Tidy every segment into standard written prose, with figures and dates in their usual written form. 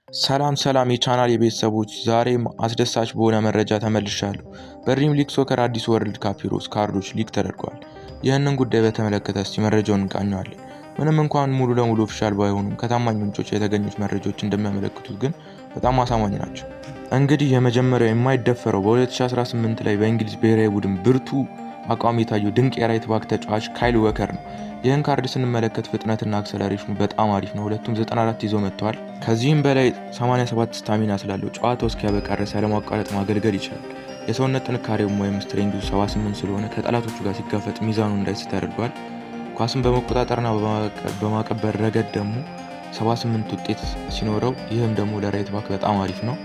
ሰላም የቻናል የቤተሰቦች ዛሬም አስደሳች በሆነ መረጃ ተመልሻለሁ። በድሪም ሊግ ሶከር አዲስ ወርልድ ካፕ ሂሮስ ካርዶች ሊክ ተደርገዋል። ይህንን ጉዳይ በተመለከተ እስቲ መረጃውን እንቃኘዋለን። ምንም እንኳን ሙሉ ለሙሉ ኦፊሻል ባይሆኑም ከታማኝ ምንጮች የተገኙት መረጃዎች እንደሚያመለክቱት ግን በጣም አሳማኝ ናቸው። እንግዲህ የመጀመሪያው የማይደፈረው በ2018 ላይ በእንግሊዝ ብሔራዊ ቡድን ብርቱ አቋም የታየው ድንቅ የራይት ባክ ተጫዋች ካይል ወከር ነው። ይህን ካርድ ስንመለከት ፍጥነትና አክሰለሬሽኑ በጣም አሪፍ ነው። ሁለቱም 94 ይዘው መጥተዋል። ከዚህም በላይ 87 ስታሚና ስላለው ጨዋታው እስኪያበቃ ድረስ ያለማቋረጥ ማገልገል ይችላል። የሰውነት ጥንካሬውም ወይም ስትሬንግዙ 78 ስለሆነ ከጠላቶቹ ጋር ሲጋፈጥ ሚዛኑ እንዳይስት ያደርገዋል። ኳስን በመቆጣጠርና በማቀበል ረገድ ደግሞ 78 ውጤት ሲኖረው፣ ይህም ደግሞ ለራይት ባክ በጣም አሪፍ ነው።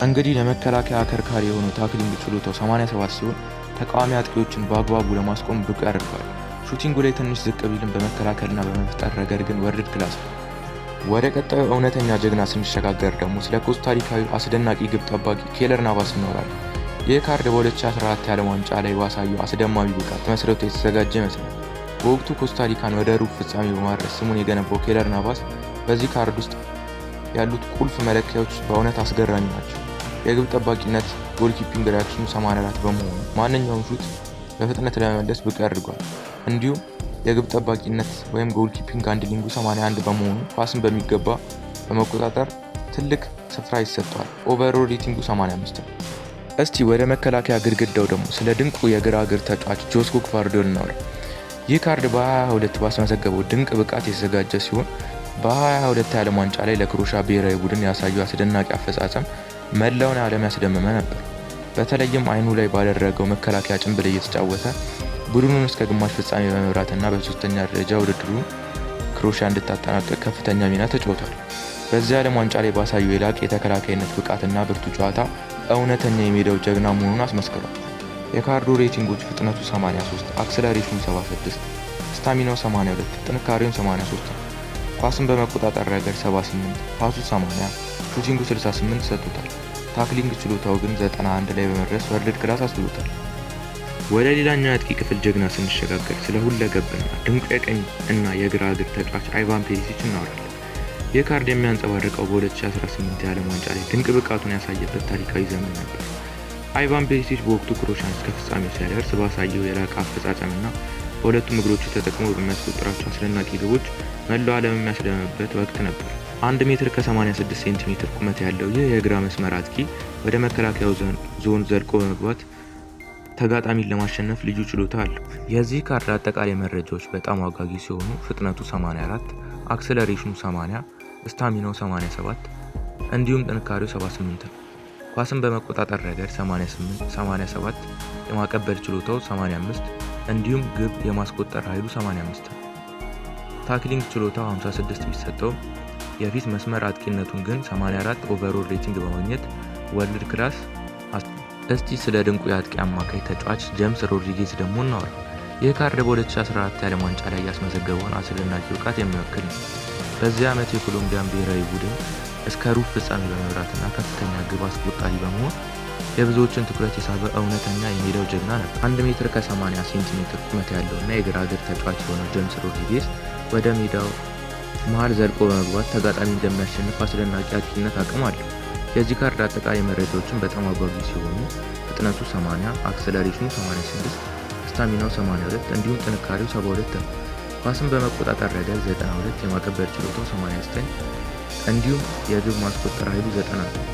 እንግዲህ ለመከላከያ አከርካሪ የሆነው ታክሊንግ ችሎታው 87 ሲሆን ተቃዋሚ አጥቂዎችን በአግባቡ ለማስቆም ብቁ ያደርገዋል። ሹቲንጉ ላይ ትንሽ ዝቅ ቢልም በመከላከልና በመፍጠር ረገድ ግን ወርልድ ክላስ ነው። ወደ ቀጣዩ እውነተኛ ጀግና ስንሸጋገር ደግሞ ስለ ኮስታሪካዊ አስደናቂ ግብ ጠባቂ ኬለር ናቫስ እናወራለን። ይህ ካርድ በ2014 የዓለም ዋንጫ ላይ ባሳየው አስደማሚ ብቃት ተመስርቶ የተዘጋጀ ይመስላል። በወቅቱ ኮስታሪካን ወደ ሩብ ፍጻሜ በማድረስ ስሙን የገነባው ኬለር ናቫስ በዚህ ካርድ ውስጥ ያሉት ቁልፍ መለኪያዎች በእውነት አስገራሚ ናቸው። የግብ ጠባቂነት ጎልኪፒንግ ሪያክሽኑ 84 በመሆኑ ማንኛውም ሹት በፍጥነት ለመመለስ ብቁ ያደርገዋል። እንዲሁም የግብ ጠባቂነት ወይም ጎልኪፒንግ ሃንድሊንጉ 81 በመሆኑ ኳስን በሚገባ በመቆጣጠር ትልቅ ስፍራ ይሰጠዋል። ኦቨርኦል ሬቲንጉ 85 ነው። እስቲ ወደ መከላከያ ግድግዳው ደግሞ ስለ ድንቁ የግራ እግር ተጫዋች ጆስኮ ግቫርዲዮል እናውራ። ይህ ካርድ በ2022 ባስመዘገበው ድንቅ ብቃት የተዘጋጀ ሲሆን በ2022 የዓለም ዋንጫ ላይ ለክሮሻ ብሔራዊ ቡድን ያሳየው አስደናቂ አፈጻጸም መላውን ዓለም ያስደመመ ነበር። በተለይም አይኑ ላይ ባደረገው መከላከያ ጭንብል እየተጫወተ ቡድኑን እስከ ግማሽ ፍጻሜ በመምራትና በሶስተኛ ደረጃ ውድድሩን ክሮሺያ እንድታጠናቀቅ ከፍተኛ ሚና ተጫውቷል። በዚህ ዓለም ዋንጫ ላይ ባሳየው የላቀ የተከላካይነት ብቃትና ብርቱ ጨዋታ እውነተኛ የሜዳው ጀግና መሆኑን አስመስክሯል። የካርዱ ሬቲንጎች ፍጥነቱ 83፣ አክሰለሬሽኑ 76፣ ስታሚናው 82፣ ጥንካሬውን 83 ነው። ኳስን በመቆጣጠር ረገድ 78፣ ፓሱ 80፣ ሹቲንጉ 68 ሰጥቶታል። ታክሊንግ ችሎታው ግን 91 ላይ በመድረስ ወርልድ ክላስ አስብሎታል። ወደ ሌላኛው የአጥቂ ክፍል ጀግና ስንሸጋገር ስለ ሁለገብና ድንቁ የቀኝ እና የግራ እግር ተጫዋች አይቫን ፔሪሲች እናወራለን። ይህ ካርድ የሚያንጸባርቀው በ2018 የዓለም ዋንጫ ላይ ድንቅ ብቃቱን ያሳየበት ታሪካዊ ዘመን ነበር። አይቫን ፔሪሲች በወቅቱ ክሮሻን እስከ ፍጻሜው ሲያደርስ ባሳየው የላቀ አፈጻጸምና በሁለቱም እግሮቹ ተጠቅሞ በሚያስቆጥራቸው አስደናቂ ግቦች መላው ዓለም የሚያስደምምበት ወቅት ነበር። 1 ሜትር ከ86 ሴንቲሜትር ቁመት ያለው ይህ የግራ መስመር አጥቂ ወደ መከላከያው ዞን ዘልቆ በመግባት ተጋጣሚን ለማሸነፍ ልዩ ችሎታ አለው። የዚህ ካርድ አጠቃላይ መረጃዎች በጣም አጓጊ ሲሆኑ ፍጥነቱ 84፣ አክሰለሬሽኑ 80፣ ስታሚናው 87 እንዲሁም ጥንካሬው 78 ነው። ኳስን በመቆጣጠር ረገድ 88፣ 87፣ የማቀበል ችሎታው 85 እንዲሁም ግብ የማስቆጠር ኃይሉ 85 ነው። ታክሊንግ ችሎታው 56 ቢሰጠውም የፊት መስመር አጥቂነቱን ግን 84 ኦቨርኦል ሬቲንግ በማግኘት ወርልድ ክላስ። እስቲ ስለ ድንቁ የአጥቂ አማካይ ተጫዋች ጄምስ ሮድሪጌዝ ደግሞ እናወራ። ይህ ካርድ በ2014 የዓለም ዋንጫ ላይ ያስመዘገበውን አስደናቂ ብቃት የሚወክል ነው። በዚህ ዓመት የኮሎምቢያን ብሔራዊ ቡድን እስከ ሩብ ፍጻሜ በመምራትና ከፍተኛ ግብ አስቆጣሪ በመሆን የብዙዎችን ትኩረት የሳበ እውነተኛ የሜዳው ጀግና ነበር። 1 ሜትር ከ80 ሴንቲሜትር ቁመት ያለውና የግራ እግር ተጫዋች የሆነው ጄምስ ሮድሪጌዝ ወደ ሜዳው መሃል ዘልቆ በመግባት ተጋጣሚ እንደሚያሸንፍ አስደናቂ አጥቂነት አቅም አለው። የዚህ ካርድ አጠቃላይ መረጃዎችን በጣም አጓጊ ሲሆኑ ፍጥነቱ 80፣ አክሰለሬሽኑ 86፣ ስታሚናው 82 እንዲሁም ጥንካሬው 72 ነው። ኳስን በመቆጣጠር ረገድ 92፣ የማቀበል ችሎታው 89 እንዲሁም የግብ ማስቆጠር ኃይሉ 90 ነው።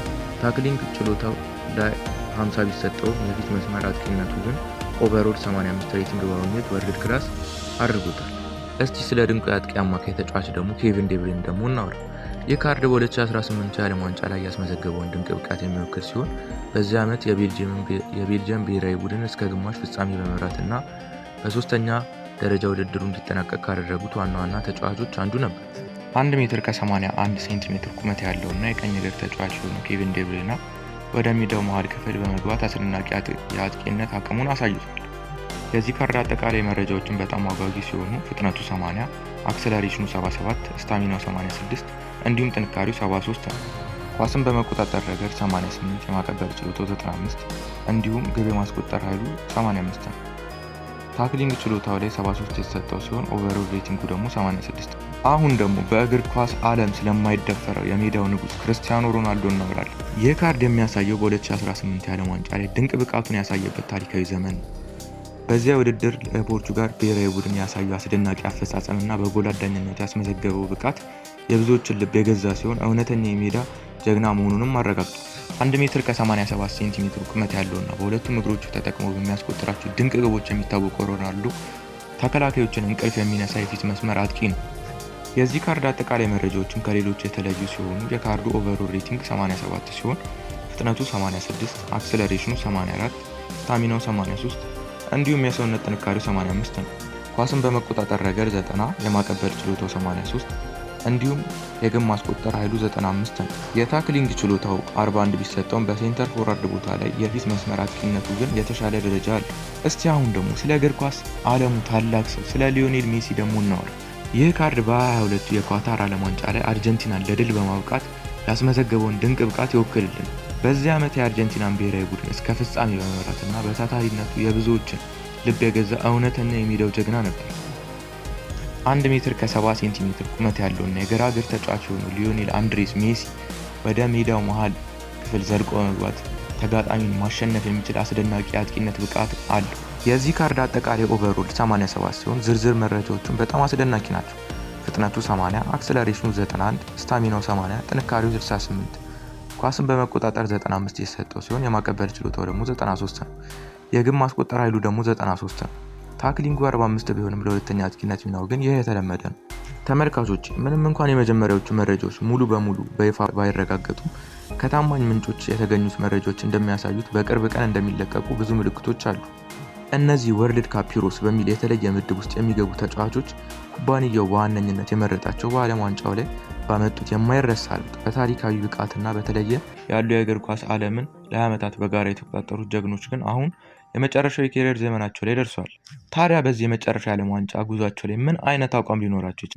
ታክሊንግ ችሎታው ላይ 50 ቢሰጠውም የፊት መስመር አጥቂነቱ ግን ኦቨርኦል 85 ሬቲንግ በማግኘት ወርልድ ክላስ አድርጎታል። እስቲ ስለ ድንቁ የአጥቂ አማካይ ተጫዋች ደግሞ ኬቪን ዴብሬን ደግሞ እናውራ። ይህ ካርድ በ2018 የዓለም ዋንጫ ላይ ያስመዘገበውን ድንቅ ብቃት የሚወክል ሲሆን በዚህ ዓመት የቤልጅየም ብሔራዊ ቡድን እስከ ግማሽ ፍጻሜ በመምራትና በሶስተኛ ደረጃ ውድድሩ እንዲጠናቀቅ ካደረጉት ዋና ዋና ተጫዋቾች አንዱ ነበር። 1 ሜትር ከ81 ሴንቲሜትር ቁመት ያለውና የቀኝ እግር ተጫዋች የሆነው ኬቪን ዴብሬና ወደ ሜዳው መሃል ክፍል በመግባት አስደናቂ የአጥቂነት አቅሙን አሳይቷል። የዚህ ካርድ አጠቃላይ መረጃዎችን በጣም አጓጊ ሲሆኑ ፍጥነቱ 80፣ አክሰለሬሽኑ 77፣ ስታሚናው 86 እንዲሁም ጥንካሬው 73 ነው። ኳስን በመቆጣጠር ረገድ 88፣ የማቀበል ችሎታው 95 እንዲሁም ግብ የማስቆጠር ኃይሉ 85 ነው። ታክሊንግ ችሎታው ላይ 73 የተሰጠው ሲሆን ኦቨርኦል ሬቲንጉ ደግሞ 86 ነው። አሁን ደግሞ በእግር ኳስ ዓለም ስለማይደፈረው የሜዳው ንጉስ ክርስቲያኖ ሮናልዶ እናወራለን። ይህ ካርድ የሚያሳየው በ2018 የዓለም ዋንጫ ላይ ድንቅ ብቃቱን ያሳየበት ታሪካዊ ዘመን ነው። በዚያ ውድድር ለፖርቹጋል ብሔራዊ ቡድን ያሳየው አስደናቂ አፈጻጸምና በጎል አዳኝነት ያስመዘገበው ብቃት የብዙዎችን ልብ የገዛ ሲሆን እውነተኛ የሜዳ ጀግና መሆኑንም አረጋግጧል። 1 ሜትር ከ87 ሴንቲሜትር ቁመት ያለውና በሁለቱም እግሮቹ ተጠቅሞ በሚያስቆጥራቸው ድንቅ ግቦች የሚታወቀው ሮናልዶ ተከላካዮችን እንቅልፍ የሚነሳ የፊት መስመር አጥቂ ነው። የዚህ ካርድ አጠቃላይ መረጃዎችም ከሌሎች የተለዩ ሲሆኑ የካርዱ ኦቨርኦል ሬቲንግ 87 ሲሆን ፍጥነቱ 86፣ አክሰለሬሽኑ 84፣ ስታሚናው 83 እንዲሁም የሰውነት ጥንካሬው 85 ነው። ኳስን በመቆጣጠር ረገድ 90፣ የማቀበል ችሎታው 83 እንዲሁም የግብ ማስቆጠር ኃይሉ 95 ነው። የታክሊንግ ችሎታው 41 ቢሰጠውም በሴንተር ፎርዋርድ ቦታ ላይ የፊት መስመር አጥቂነቱ ግን የተሻለ ደረጃ አለው። እስቲ አሁን ደግሞ ስለ እግር ኳስ ዓለሙ ታላቅ ሰው ስለ ሊዮኔል ሜሲ ደግሞ እናወራ። ይህ ካርድ በ22 የኳታር ዓለም ዋንጫ ላይ አርጀንቲናን ለድል በማብቃት ያስመዘገበውን ድንቅ ብቃት ይወክልልን። በዚህ ዓመት የአርጀንቲናን ብሔራዊ ቡድን እስከ ፍጻሜ በመምራትና በታታሪነቱ የብዙዎችን ልብ የገዛ እውነተኛ የሜዳው ጀግና ነበር። 1 ሜትር ከ70 ሴንቲሜትር ቁመት ያለውና የግራ እግር ተጫዋች የሆነው ሊዮኔል አንድሬስ ሜሲ ወደ ሜዳው መሃል ክፍል ዘልቆ በመግባት ተጋጣሚን ማሸነፍ የሚችል አስደናቂ የአጥቂነት ብቃት አለው። የዚህ ካርድ አጠቃላይ ኦቨርኦል 87 ሲሆን ዝርዝር መረጃዎቹም በጣም አስደናቂ ናቸው። ፍጥነቱ 80፣ አክሰለሬሽኑ 91፣ ስታሚናው 80፣ ጥንካሬው 68፣ ኳስን በመቆጣጠር 95 የተሰጠው ሲሆን የማቀበል ችሎታው ደግሞ 93 ነው። የግብ ማስቆጠር ኃይሉ ደግሞ 93 ነው። ታክሊንጉ 45 ቢሆንም ለሁለተኛ አጥቂነት ሚናው ግን ይህ የተለመደ ነው። ተመልካቾች ምንም እንኳን የመጀመሪያዎቹ መረጃዎች ሙሉ በሙሉ በይፋ ባይረጋገጡም ከታማኝ ምንጮች የተገኙት መረጃዎች እንደሚያሳዩት በቅርብ ቀን እንደሚለቀቁ ብዙ ምልክቶች አሉ። እነዚህ ወርልድ ካፕ ሂሮስ በሚል የተለየ ምድብ ውስጥ የሚገቡ ተጫዋቾች ኩባንያው በዋነኝነት የመረጣቸው በዓለም ዋንጫው ላይ ባመጡት የማይረሳ ለውጥ በታሪካዊ ብቃትና በተለየ ያሉ የእግር ኳስ ዓለምን ለዓመታት በጋራ የተቆጣጠሩት ጀግኖች ግን አሁን የመጨረሻው የኬሪየር ዘመናቸው ላይ ደርሰዋል። ታዲያ በዚህ የመጨረሻ የዓለም ዋንጫ ጉዟቸው ላይ ምን አይነት አቋም ሊኖራቸው